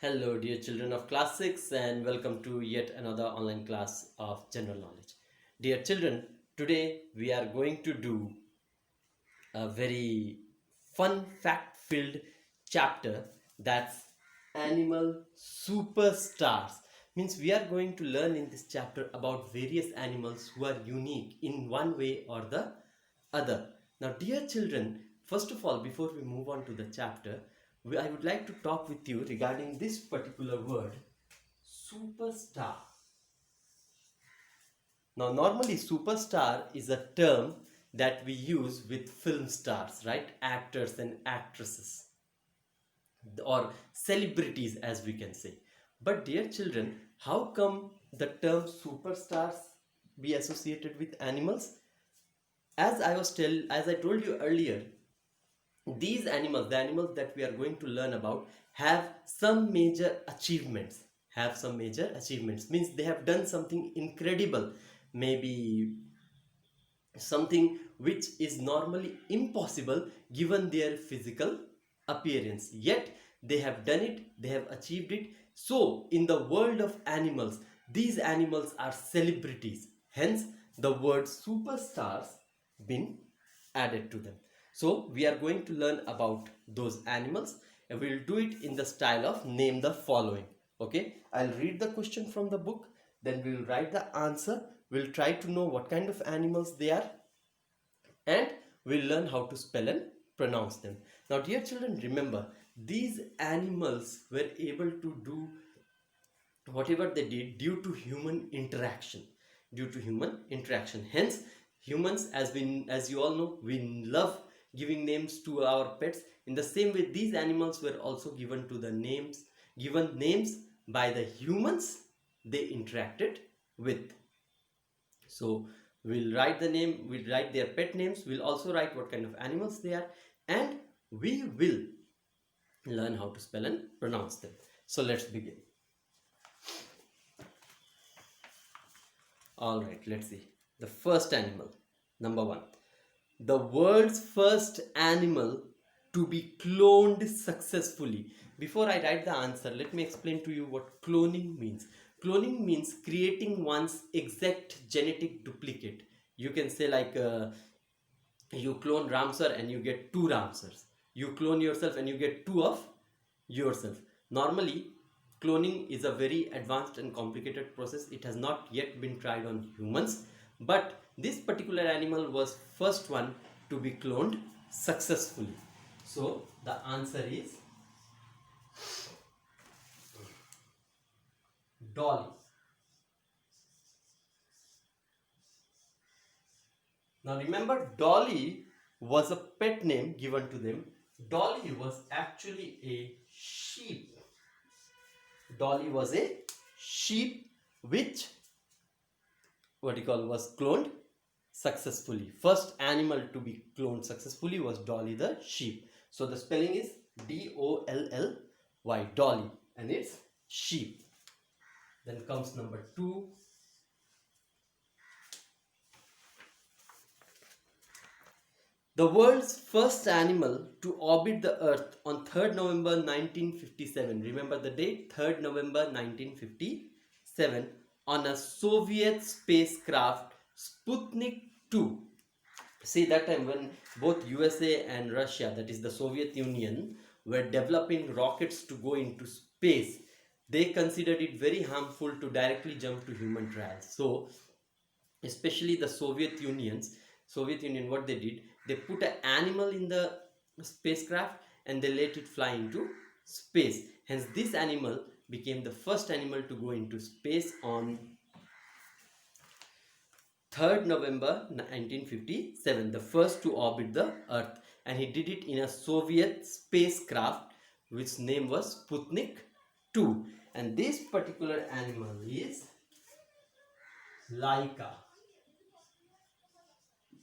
Hello, dear children of class 6, and welcome to yet another online class of general knowledge. Dear children, today we are going to do a very fun fact filled chapter that's animal superstars. Means we are going to learn in this chapter about various animals who are unique in one way or the other. Now, dear children, first of all, before we move on to the chapter, I would like to talk with you regarding this particular word, superstar. Now, normally, superstar is a term that we use with film stars, right? Actors and actresses, or celebrities, as we can say. But, dear children, how come the term superstars be associated with animals? As I told you earlier, these animals, the animals that we are going to learn about, have some major achievements. Means they have done something incredible, maybe something which is normally impossible given their physical appearance, yet they have done it, they have achieved it. So in the world of animals, these animals are celebrities, hence the word superstars been added to them. So we are going to learn about those animals, and we will do it in the style of name the following. Okay, I'll read the question from the book, then we will write the answer. We'll try to know what kind of animals they are, and we'll learn how to spell and pronounce them. Now, dear children, remember, these animals were able to do whatever they did due to human interaction. Hence, humans, as you all know, we love giving names to our pets. In the same way, these animals were also given names by the humans they interacted with. So we'll write their pet names, we'll also write what kind of animals they are, and we will learn how to spell and pronounce them. So let's begin. All right, let's see. The first animal, number one, the world's first animal to be cloned successfully. Before I write the answer, let me explain to you what cloning means. Cloning means creating one's exact genetic duplicate. You can say, like, you clone Ramsar and you get two Ramsars. You clone yourself and you get two of yourself. Normally, cloning is a very advanced and complicated process. It has not yet been tried on humans, but this particular animal was first one to be cloned successfully. So the answer is Dolly. Now remember, Dolly was a pet name given to them. Dolly was actually a sheep. Dolly was a sheep which was cloned successfully. First animal to be cloned successfully was Dolly the sheep. So the spelling is Dolly, Dolly, and it's sheep. Then comes number two. The world's first animal to orbit the Earth on 3rd November 1957. Remember the date, 3rd November 1957, on a Soviet spacecraft Sputnik 2. See, that time when both USA and Russia, that is the Soviet Union, were developing rockets to go into space, they considered it very harmful to directly jump to human trials. So especially the Soviet Union, what they did, they put an animal in the spacecraft and they let it fly into space. Hence this animal became the first animal to go into space on 3rd November 1957, the first to orbit the Earth, and he did it in a Soviet spacecraft which name was Sputnik 2. And this particular animal is Laika.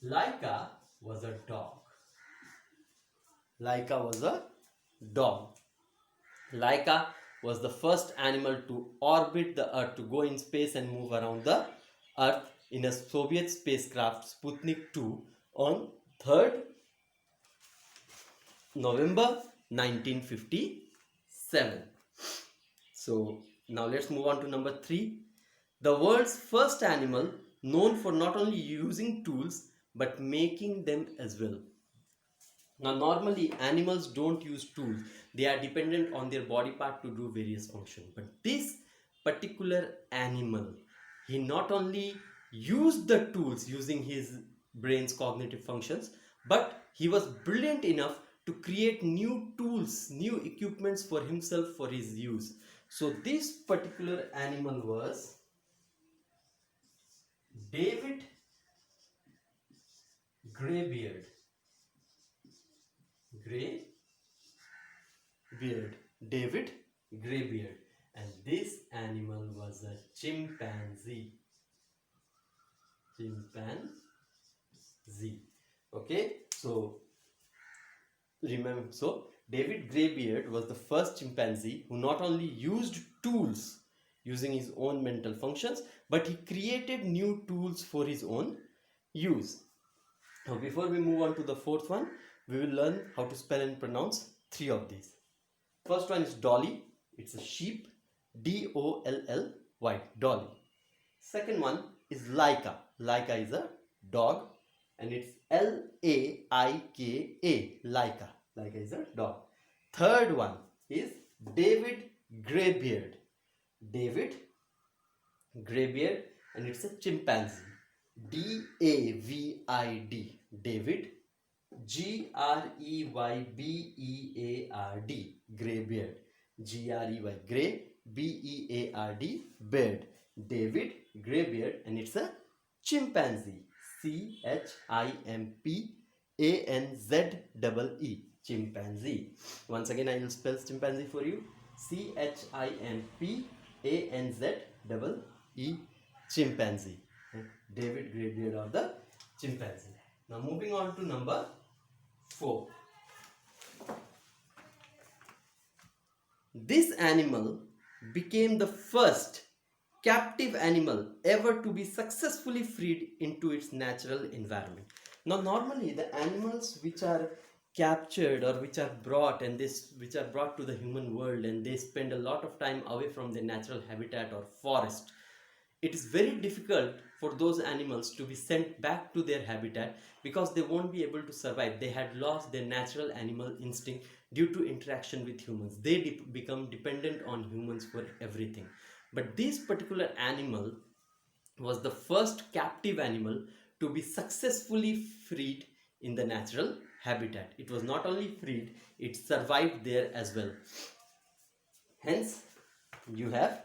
Laika was a dog. Laika was a dog. Laika was the first animal to orbit the Earth, to go in space and move around the Earth in a Soviet spacecraft Sputnik 2 on 3rd November 1957. So now let's move on to number 3. The world's first animal known for not only using tools but making them as well. Now, normally animals don't use tools, they are dependent on their body part to do various functions. But this particular animal, he not only used the tools using his brain's cognitive functions, but he was brilliant enough to create new tools, new equipments for himself for his use. So, this particular animal was David Greybeard. David Greybeard, and this animal was a chimpanzee. Okay, so remember, so David Greybeard was the first chimpanzee who not only used tools using his own mental functions, but he created new tools for his own use. Now, before we move on to the fourth one, we will learn how to spell and pronounce 3 of these. First one is Dolly. It's a sheep. D-O-L-L-Y. Dolly. Second one is Laika. Laika is a dog. And it's L-A-I-K-A. Laika. Laika is a dog. Third one is David Greybeard. David Greybeard. And it's a chimpanzee. D-A-V-I-D. David. G-R-E-Y-B-E-A-R-D. Greybeard. G-R-E-Y. Grey. B-E-A-R-D. Beard. David Greybeard, and it's a chimpanzee. C-H-I-M-P-A-N-Z-E-E. Chimpanzee. Once again, I will spell chimpanzee for you. C-H-I-M-P-A-N-Z-E-E. Chimpanzee. David Greybeard of the chimpanzee. Now moving on to number 4. This animal became the first captive animal ever to be successfully freed into its natural environment. Now normally the animals which are captured or which are brought which are brought to the human world and they spend a lot of time away from their natural habitat or forest, it is very difficult for those animals to be sent back to their habitat because they won't be able to survive. They had lost their natural animal instinct due to interaction with humans. They become dependent on humans for everything. But this particular animal was the first captive animal to be successfully freed in the natural habitat. It was not only freed, it survived there as well. Hence, you have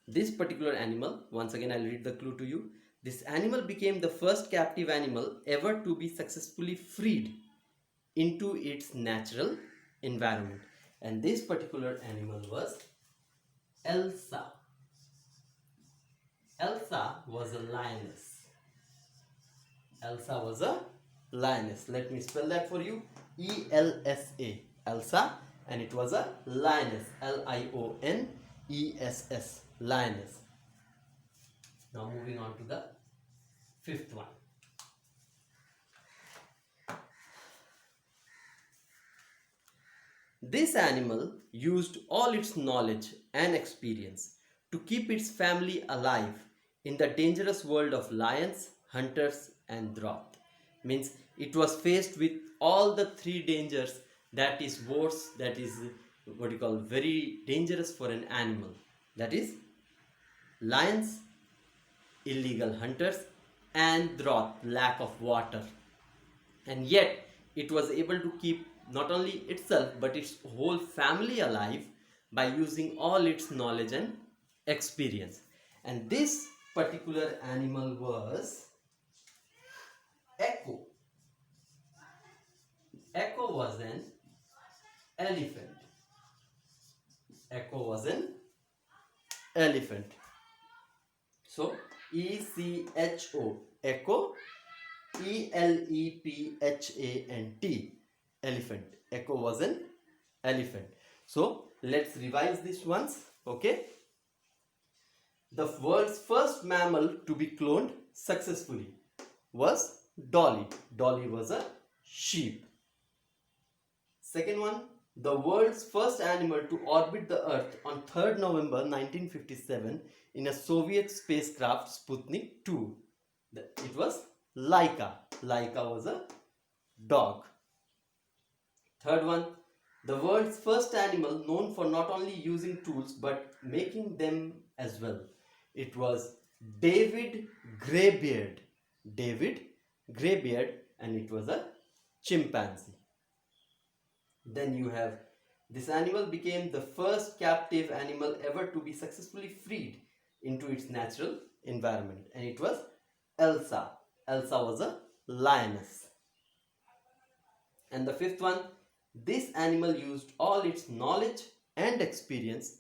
this particular animal. Once again, I'll read the clue to you. This animal became the first captive animal ever to be successfully freed into its natural environment. And this particular animal was Elsa. Elsa was a lioness. Elsa was a lioness. Let me spell that for you. E-L-S-A. Elsa. And it was a lioness. L-I-O-N-E-S-S. Lioness. Now moving on to the fifth one. This animal used all its knowledge and experience to keep its family alive in the dangerous world of lions, hunters and drought. Means it was faced with all the 3 dangers that is worse, that is what you call very dangerous for an animal. That is lions, illegal hunters and drought, lack of water. And yet it was able to keep not only itself but its whole family alive by using all its knowledge and experience. And this particular animal was Echo. Echo was an elephant. Echo was an elephant. So E-C-H-O, Echo, E-L-E-P-H-A-N-T, elephant. Echo was an elephant. So let's revise this once. Okay. The world's first mammal to be cloned successfully was Dolly. Dolly was a sheep. Second one, the world's first animal to orbit the Earth on 3rd November 1957 in a Soviet spacecraft Sputnik 2. It was Laika. Laika was a dog. Third one, the world's first animal known for not only using tools but making them as well. It was David Greybeard. David Greybeard, and it was a chimpanzee. Then you have this animal became the first captive animal ever to be successfully freed into its natural environment, and it was Elsa. Elsa was a lioness. And the fifth one, this animal used all its knowledge and experience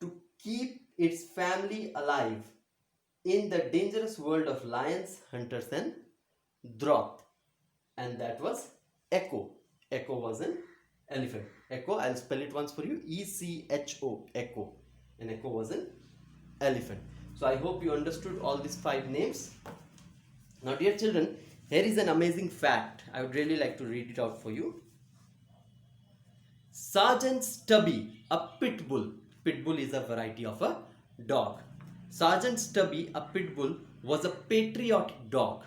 to keep its family alive in the dangerous world of lions, hunters, and droth. And that was Echo. Echo was an elephant. Echo, I'll spell it once for you. E-C-H-O. Echo. And Echo was an elephant. So I hope you understood all these 5 names. Now, dear children, here is an amazing fact. I would really like to read it out for you. Sergeant Stubby, a pit bull. Pit bull is a variety of a dog. Sergeant Stubby, a pit bull, was a patriotic dog.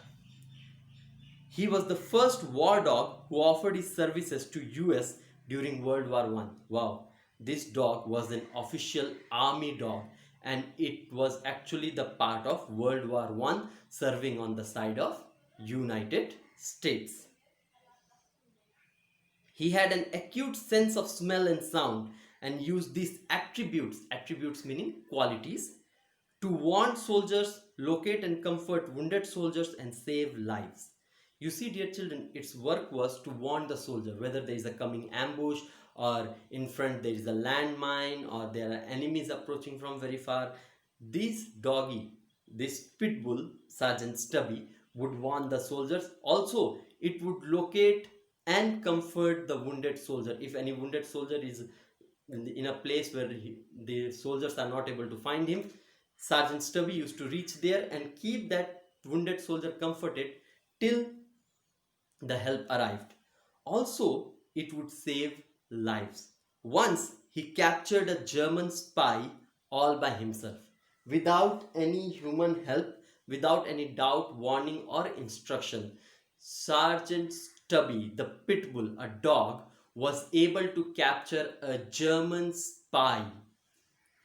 He was the first war dog who offered his services to US during World War I. Wow, this dog was an official army dog, and it was actually the part of World War I, serving on the side of United States. He had an acute sense of smell and sound and used these attributes meaning qualities, to warn soldiers, locate and comfort wounded soldiers, and save lives. You see, dear children, its work was to warn the soldier whether there is a coming ambush, or in front there is a landmine, or there are enemies approaching from very far. This doggy, this pit bull, Sergeant Stubby, would warn the soldiers. Also, it would locate and comfort the wounded soldier. If any wounded soldier is in a place where the soldiers are not able to find him, Sergeant Stubby used to reach there and keep that wounded soldier comforted till the help arrived. Also, it would save lives. Once he captured a German spy all by himself, without any human help, without any doubt, warning, or instruction. Sergeant Stubby, the pit bull, a dog, was able to capture a German spy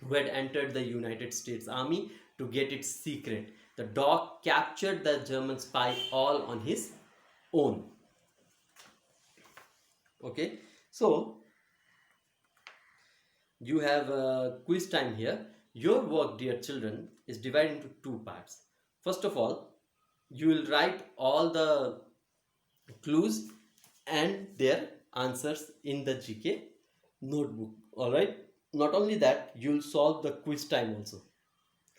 who had entered the United States Army to get its secret. The dog captured the German spy all on his own. Okay, so you have a quiz time here. Your work, dear children, is divided into 2 parts. First of all, you will write all the clues and their answers in the GK notebook. Alright, not only that, you'll solve the quiz time also.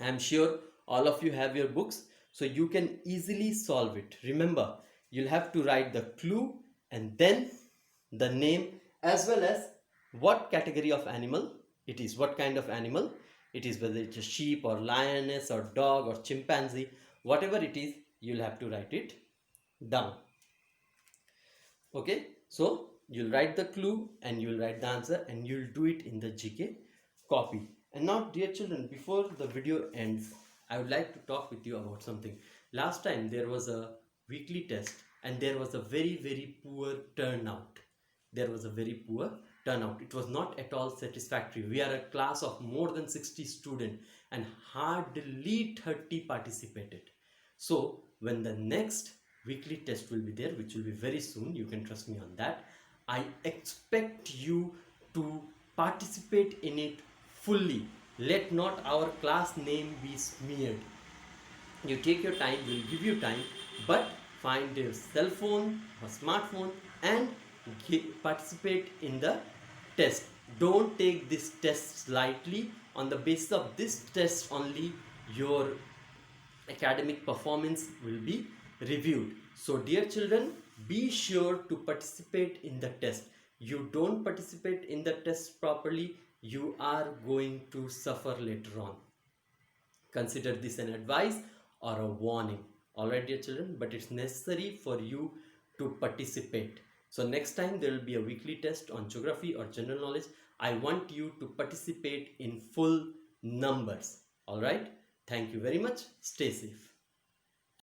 I am sure all of you have your books, so you can easily solve it. Remember, you'll have to write the clue and then the name, as well as what category of animal it is, what kind of animal it is, whether it's a sheep or lioness or dog or chimpanzee, whatever it is, you'll have to write it down. Okay, so you'll write the clue and you'll write the answer, and you'll do it in the GK copy. And now, dear children, before the video ends, I would like to talk with you about something. Last time there was a weekly test and there was a very poor turnout. There was a very poor turnout. It was not at all satisfactory. We are a class of more than 60 students and hardly 30 participated. So when the next weekly test will be there, which will be very soon, you can trust me on that, I expect you to participate in it fully. Let not our class name be smeared. You take your time, we'll give you time, but find your cell phone or smartphone and participate in the test. Don't take this test lightly. On the basis of this test only, your academic performance will be reviewed. So dear children, be sure to participate in the test. You don't participate in the test properly, you are going to suffer later on. Consider this an advice or a warning. Alright, dear children, but it's necessary for you to participate. So next time there will be a weekly test on geography or general knowledge. I want you to participate in full numbers. All right. Thank you very much. Stay safe.